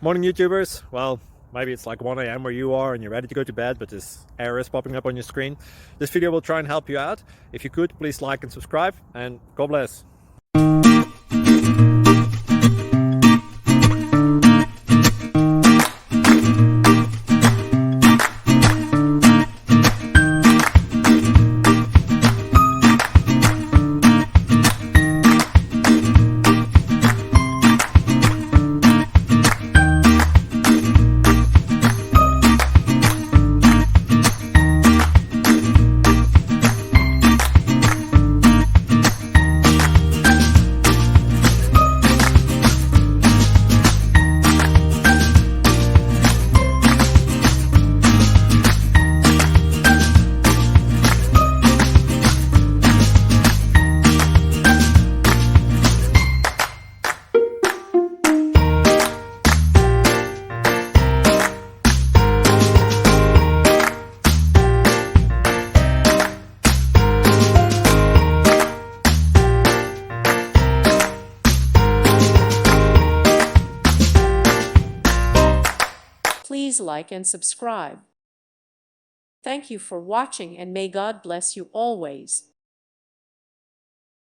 Morning YouTubers. Well, maybe it's like 1 a.m. where you are and you're ready to go to bed, but this error is popping up on your screen. This video will try and help you out. If you could, please like and subscribe, and God bless. Please like and subscribe. Thank you for watching, and may God bless you always.